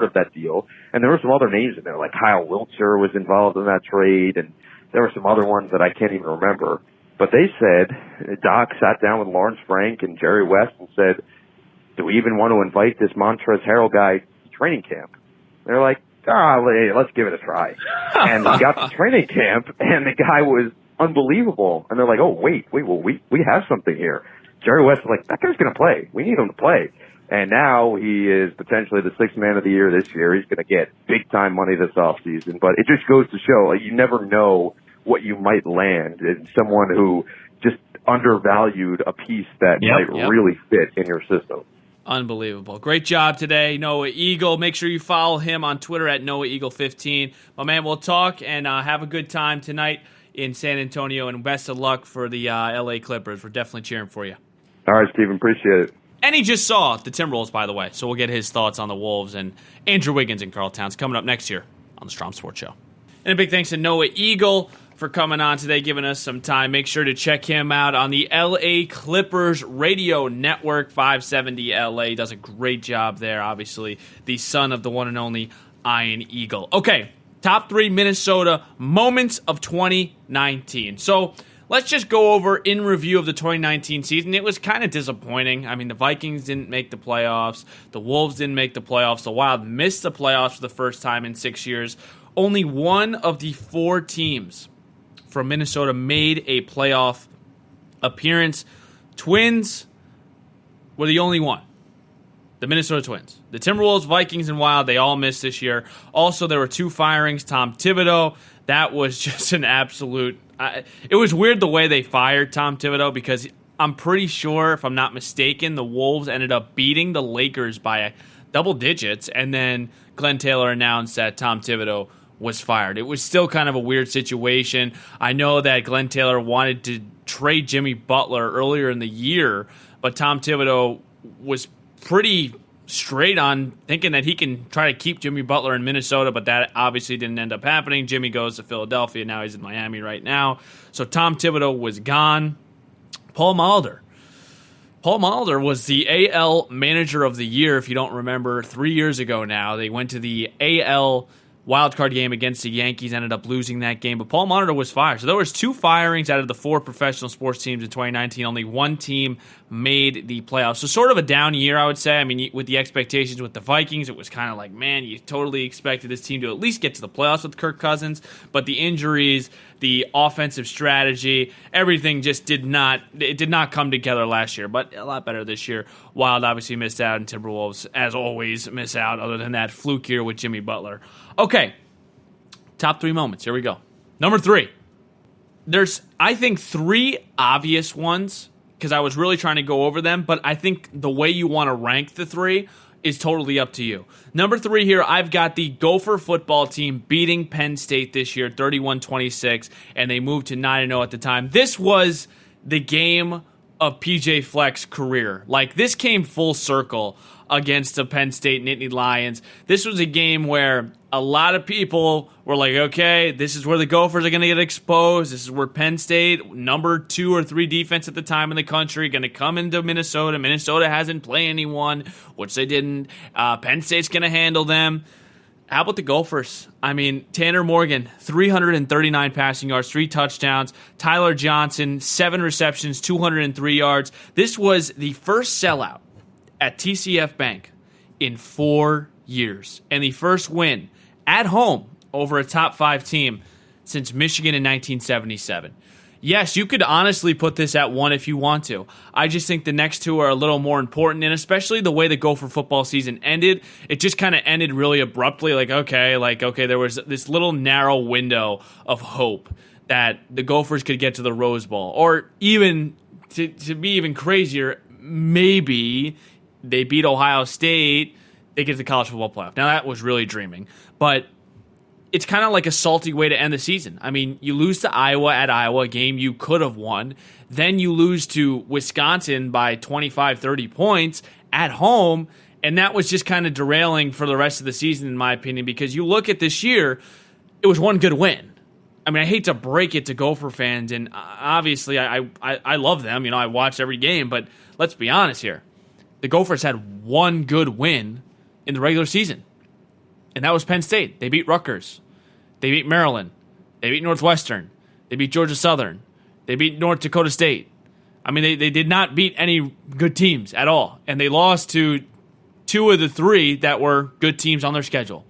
of that deal. And there were some other names in there, like Kyle Wiltshire was involved in that trade, and there were some other ones that I can't even remember. But they said, Doc sat down with Lawrence Frank and Jerry West and said, do we even want to invite this Montrezl Harrell guy to training camp? They're like, let's give it a try. And we got to training camp, and the guy was unbelievable. And they're like, oh, wait, well, we have something here. Jerry West is like, that guy's going to play. We need him to play. And now he is potentially the sixth man of the year this year. He's going to get big-time money this offseason. But it just goes to show, like, you never know what you might land in someone who just undervalued a piece that might really fit in your system. Unbelievable. Great job today, Noah Eagle. Make sure you follow him on Twitter at NoahEagle15. My man, we'll talk and have a good time tonight in San Antonio, and best of luck for the LA Clippers. We're definitely cheering for you. All right, Steven. Appreciate it. And he just saw the Timberwolves, by the way, so we'll get his thoughts on the Wolves and Andrew Wiggins and Karl Towns coming up next year on the Strom Sports Show. And a big thanks to Noah Eagle for coming on today, giving us some time. Make sure to check him out on the LA Clippers Radio Network. 570 LA does a great job there, obviously. The son of the one and only Ian Eagle. Okay, top 3 Minnesota moments of 2019. So let's just go over in review of the 2019 season. It was kind of disappointing. I mean, the Vikings didn't make the playoffs. The Wolves didn't make the playoffs. The Wild missed the playoffs for the first time in 6 years. Only one of the 4 teams from Minnesota made a playoff appearance. Twins were the only one. The Minnesota Twins. The Timberwolves, Vikings, and Wild, they all missed this year. Also, there were 2 firings. Tom Thibodeau, that was just an absolute... it was weird the way they fired Tom Thibodeau, because I'm pretty sure, if I'm not mistaken, the Wolves ended up beating the Lakers by double digits, and then Glenn Taylor announced that Tom Thibodeau was fired. It was still kind of a weird situation. I know that Glenn Taylor wanted to trade Jimmy Butler earlier in the year, but Tom Thibodeau was pretty straight on thinking that he can try to keep Jimmy Butler in Minnesota, but that obviously didn't end up happening. Jimmy goes to Philadelphia. Now he's in Miami right now. So Tom Thibodeau was gone. Paul Molitor was the AL Manager of the Year, if you don't remember, 3 years ago now. They went to the AL wildcard game against the Yankees, ended up losing that game, but Paul Molitor was fired. So there was 2 firings out of the 4 professional sports teams in 2019. Only 1 team made the playoffs. So sort of a down year, I would say. I mean, with the expectations with the Vikings, it was kind of like, man, you totally expected this team to at least get to the playoffs with Kirk Cousins, but the injuries, the offensive strategy, everything just did not come together last year, but a lot better this year. Wild obviously missed out, and Timberwolves, as always, miss out, other than that fluke year with Jimmy Butler. Okay, top 3 moments. Here we go. Number 3. There's, I think, 3 obvious ones, because I was really trying to go over them, but I think the way you want to rank the 3 is totally up to you. Number 3 here, I've got the Gopher football team beating Penn State this year, 31-26, and they moved to 9-0 at the time. This was the game of PJ Fleck's career. Like, this came full circle against the Penn State Nittany Lions. This was a game where a lot of people were like, okay, this is where the Gophers are going to get exposed. This is where Penn State, number 2 or 3 defense at the time in the country, going to come into Minnesota. Minnesota hasn't played anyone, which they didn't. Penn State's going to handle them. How about the Gophers? I mean, Tanner Morgan, 339 passing yards, 3 touchdowns. Tyler Johnson, 7 receptions, 203 yards. This was the first sellout at TCF Bank in 4 years, and the first win at home over a top 5 team since Michigan in 1977. Yes, you could honestly put this at 1 if you want to. I just think the next 2 are a little more important, and especially the way the Gopher football season ended, it just kind of ended really abruptly. Okay, there was this little narrow window of hope that the Gophers could get to the Rose Bowl, or even to be even crazier, maybe they beat Ohio State, they get to the college football playoff. Now, that was really dreaming, but it's kind of like a salty way to end the season. I mean, you lose to Iowa at Iowa, a game you could have won. Then you lose to Wisconsin by 25, 30 points at home, and that was just kind of derailing for the rest of the season, in my opinion, because you look at this year, it was one good win. I mean, I hate to break it to Gopher fans, and obviously I love them. You know, I watch every game, but let's be honest here. The Gophers had one good win in the regular season. and that was Penn State. They beat Rutgers. They beat Maryland. They beat Northwestern. They beat Georgia Southern. They beat North Dakota State. I mean, they did not beat any good teams at all. And they lost to 2 of the 3 that were good teams on their schedule.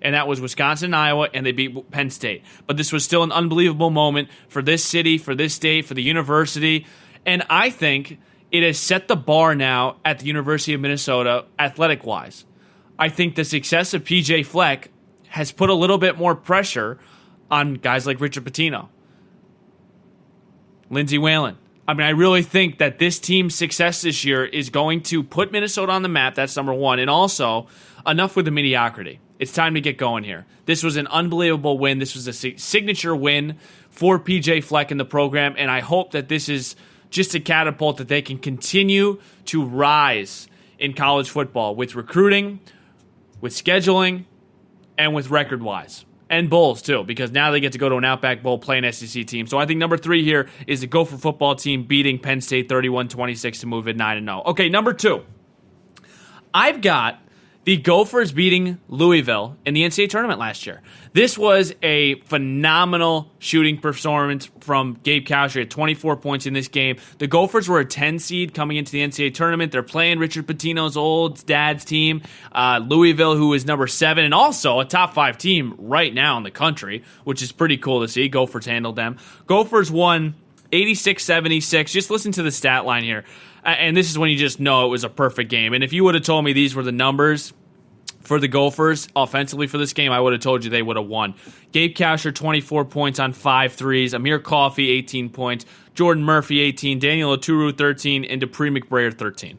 And that was Wisconsin and Iowa, and they beat Penn State. But this was still an unbelievable moment for this city, for this state, for the university. And I think it has set the bar now at the University of Minnesota athletic-wise. I think the success of P.J. Fleck has put a little bit more pressure on guys like Richard Pitino, Lindsey Whalen. I mean, I really think that this team's success this year is going to put Minnesota on the map. That's number one. And also, enough with the mediocrity. It's time to get going here. This was an unbelievable win. This was a signature win for P.J. Fleck in the program. And I hope that this is just a catapult that they can continue to rise in college football with recruiting, with scheduling, and with record-wise. And bowls, too, because now they get to go to an Outback Bowl, play an SEC team. So I think number 3 here is the Gopher football team beating Penn State 31-26 to move at 9-0. Okay, number 2. I've got the Gophers beating Louisville in the NCAA tournament last year. This was a phenomenal shooting performance from Gabe Cowsher at 24 points in this game. The Gophers were a 10 seed coming into the NCAA tournament. They're playing Richard Pitino's old dad's team, Louisville, who is number 7, and also a top 5 team right now in the country, which is pretty cool to see. Gophers handled them. Gophers won 86-76. Just listen to the stat line here. And this is when you just know it was a perfect game. And if you would have told me these were the numbers for the Gophers offensively for this game, I would have told you they would have won. Gabe Cowsher, 24 points on 5 threes. Amir Coffey, 18 points. Jordan Murphy, 18. Daniel Oturu, 13. And Dupree McBrayer, 13.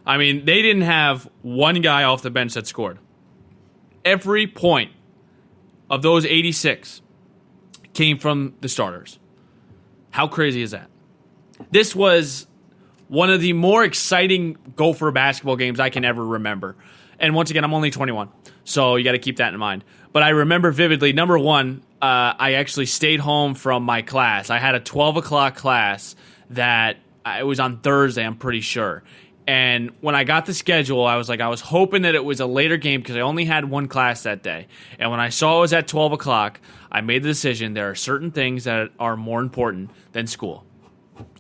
I mean, they didn't have one guy off the bench that scored. Every point of those 86 came from the starters. How crazy is that? This was one of the more exciting Gopher basketball games I can ever remember. And once again, I'm only 21, so you got to keep that in mind. But I remember vividly, number 1, I actually stayed home from my class. I had a 12 o'clock class that it was on Thursday, I'm pretty sure. And when I got the schedule, I was hoping that it was a later game because I only had one class that day. And when I saw it was at 12 o'clock, I made the decision there are certain things that are more important than school.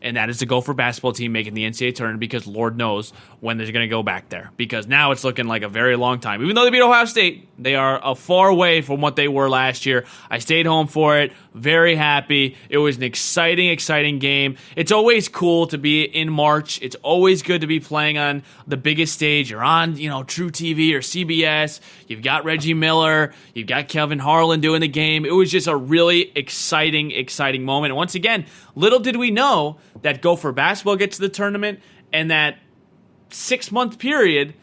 And that is the Gopher basketball team making the NCAA tournament because Lord knows when they're going to go back there. Because now it's looking like a very long time. Even though they beat Ohio State, they are far away from what they were last year. I stayed home for it. Very happy. It was an exciting, exciting game. It's always cool to be in March. It's always good to be playing on the biggest stage. You're on, True TV or CBS. You've got Reggie Miller. You've got Kevin Harlan doing the game. It was just a really exciting, exciting moment. And once again, little did we know that Gopher basketball gets to the tournament and that 6-month period,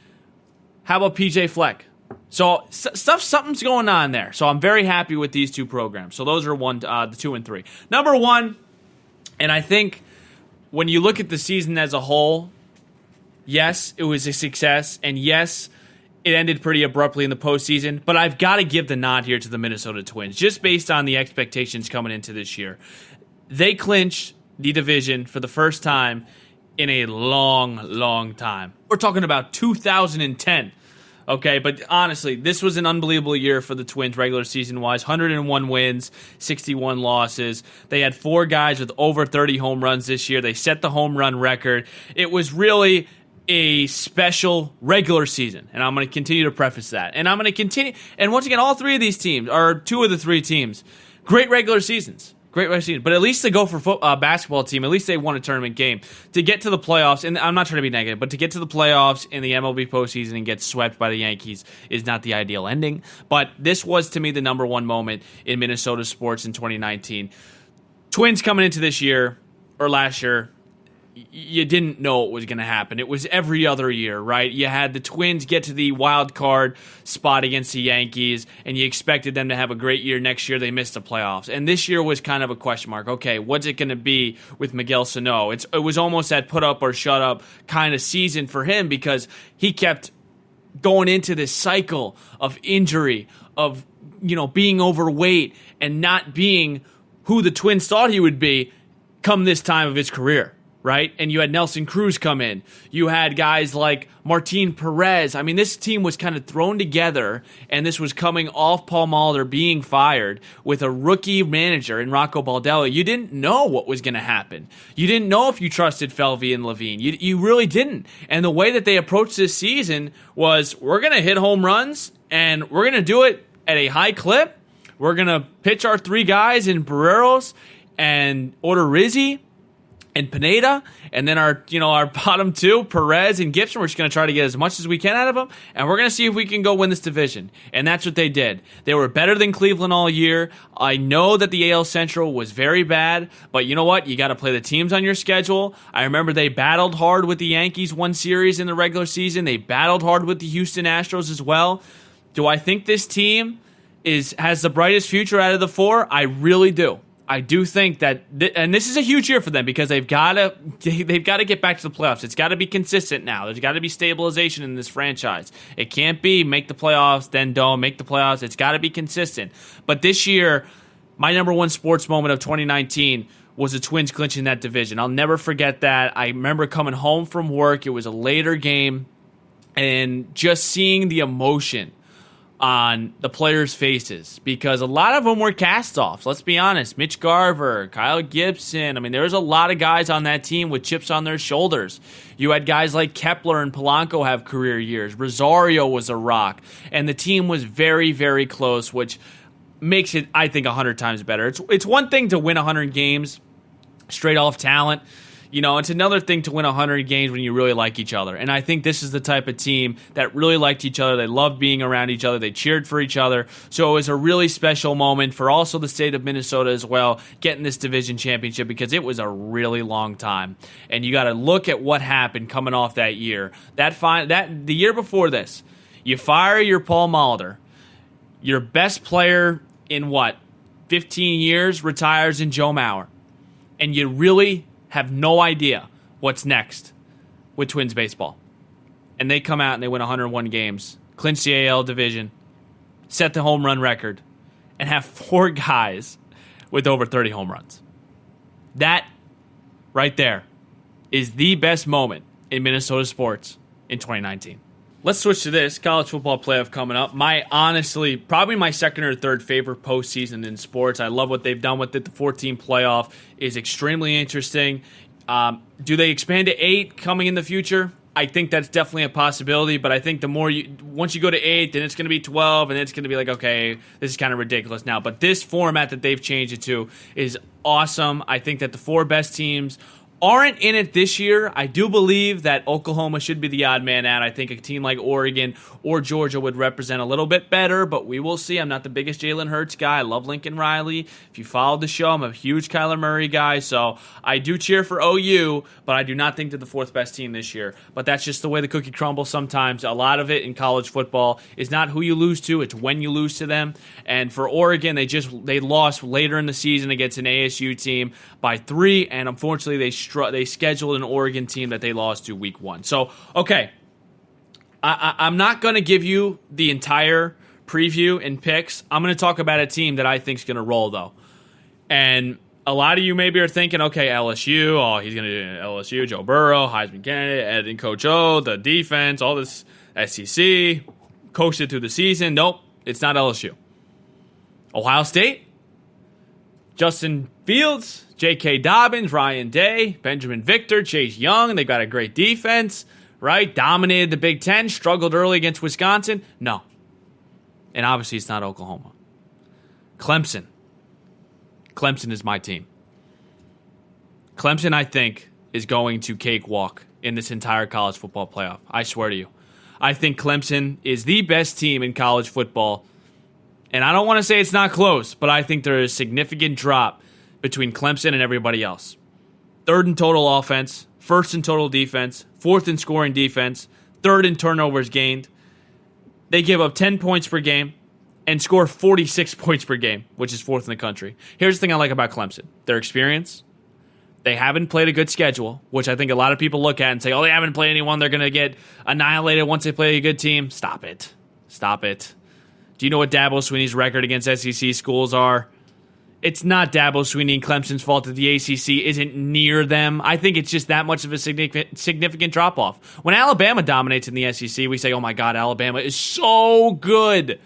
how about PJ Fleck? So something's going on there. So I'm very happy with these 2 programs. So those are the 2 and 3. Number 1, and I think when you look at the season as a whole, yes, it was a success, and yes, it ended pretty abruptly in the postseason, but I've got to give the nod here to the Minnesota Twins, just based on the expectations coming into this year. They clinched the division for the first time in a long, long time. We're talking about 2010. Okay, but honestly, this was an unbelievable year for the Twins regular season-wise. 101 wins, 61 losses. They had 4 guys with over 30 home runs this year. They set the home run record. It was really a special regular season, and I'm going to continue to preface that. And I'm going to continue, and once again, all 3 of these teams, or 2 of the 3 teams, great regular seasons. Great regular season. But at least the Gopher basketball team, at least they won a tournament game. To get to the playoffs, and I'm not trying to be negative, but to get to the playoffs in the MLB postseason and get swept by the Yankees is not the ideal ending. But this was, to me, the number 1 moment in Minnesota sports in 2019. Twins coming into this year, or last year, you didn't know what was going to happen. It was every other year, right? You had the Twins get to the wild card spot against the Yankees, and you expected them to have a great year. Next year, they missed the playoffs. And this year was kind of a question mark. Okay, what's it going to be with Miguel Sano? It was almost that put up or shut up kind of season for him because he kept going into this cycle of injury, of being overweight and not being who the Twins thought he would be come this time of his career. right? And you had Nelson Cruz come in. You had guys like Martin Perez. I mean, this team was kind of thrown together, and this was coming off Paul Molitor being fired with a rookie manager in Rocco Baldelli. You didn't know what was going to happen. You didn't know if you trusted Felvey and Levine. You really didn't. And the way that they approached this season was, we're going to hit home runs, and we're going to do it at a high clip. We're going to pitch our 3 guys in Barreros and Odorizzi and Pineda, and then our bottom 2, Perez and Gibson. We're just going to try to get as much as we can out of them, and we're going to see if we can go win this division. And that's what they did. They were better than Cleveland all year. I know that the AL Central was very bad, but you know what? You got to play the teams on your schedule. I remember they battled hard with the Yankees one series in the regular season. They battled hard with the Houston Astros as well. Do I think this team has the brightest future out of the 4? I really do. I do think that, and this is a huge year for them because they've got to get back to the playoffs. It's got to be consistent now. There's got to be stabilization in this franchise. It can't be make the playoffs, then don't make the playoffs. It's got to be consistent. But this year, my number one sports moment of 2019 was the Twins clinching that division. I'll never forget that. I remember coming home from work. It was a later game, and just seeing the emotion on the players' faces, because a lot of them were cast-offs. Let's be honest. Mitch Garver, Kyle Gibson. I mean, there was a lot of guys on that team with chips on their shoulders. You had guys like Kepler and Polanco have career years. Rosario was a rock. And the team was very, very close, which makes it, I think, 100 times better. It's one thing to win 100 games straight off talent. You know, it's another thing to win 100 games when you really like each other. And I think this is the type of team that really liked each other. They loved being around each other. They cheered for each other. So it was a really special moment for also the state of Minnesota as well, getting this division championship, because it was a really long time. And you got to look at what happened coming off that year. The year before this, you fire your Paul Molitor. Your best player in 15 years retires in Joe Mauer. And you really have no idea what's next with Twins baseball. And they come out and they win 101 games, clinch the AL division, set the home run record, and have 4 guys with over 30 home runs. That right there is the best moment in Minnesota sports in 2019. Let's switch to this. College football playoff coming up. Probably my second or third favorite postseason in sports. I love what they've done with it. The 14 playoff is extremely interesting. Do they expand to 8 coming in the future? I think that's definitely a possibility, but I think once you go to 8, then it's going to be 12, and then it's going to be like, okay, this is kind of ridiculous now. But this format that they've changed it to is awesome. I think that the 4 best teams aren't in it this year. I do believe that Oklahoma should be the odd man out. I think a team like Oregon or Georgia would represent a little bit better, but we will see. I'm not the biggest Jalen Hurts guy. I love Lincoln Riley. If you followed the show, I'm a huge Kyler Murray guy, so I do cheer for OU, but I do not think they're the 4th best team this year. But that's just the way the cookie crumbles sometimes. A lot of it in college football is not who you lose to, it's when you lose to them. And for Oregon, they lost later in the season against an ASU team by 3, and unfortunately they scheduled an Oregon team that they lost to week 1. So, okay, I'm not going to give you the entire preview and picks. I'm going to talk about a team that I think is going to roll, though. And a lot of you maybe are thinking, okay, LSU, he's going to do LSU, Joe Burrow, Heisman candidate, and Coach O, the defense, all this SEC, coached it through the season. Nope, it's not LSU. Ohio State, Justin Fields, J.K. Dobbins, Ryan Day, Benjamin Victor, Chase Young. They got a great defense, right? Dominated the Big Ten, struggled early against Wisconsin. No. And obviously it's not Oklahoma. Clemson. Clemson is my team. Clemson, I think, is going to cakewalk in this entire college football playoff. I swear to you. I think Clemson is the best team in college football. And I don't want to say it's not close, but I think there is a significant drop between Clemson and everybody else. 3rd in total offense, 1st in total defense, 4th in scoring defense, 3rd in turnovers gained. They give up 10 points per game and score 46 points per game, which is 4th in the country. Here's the thing I like about Clemson. Their experience. They haven't played a good schedule, which I think a lot of people look at and say, they haven't played anyone. They're going to get annihilated once they play a good team. Stop it. Stop it. Do you know what Dabo Swinney's record against SEC schools are? It's not Dabo Swinney and Clemson's fault that the ACC isn't near them. I think it's just that much of a significant drop-off. When Alabama dominates in the SEC, we say, oh my God, Alabama is so good.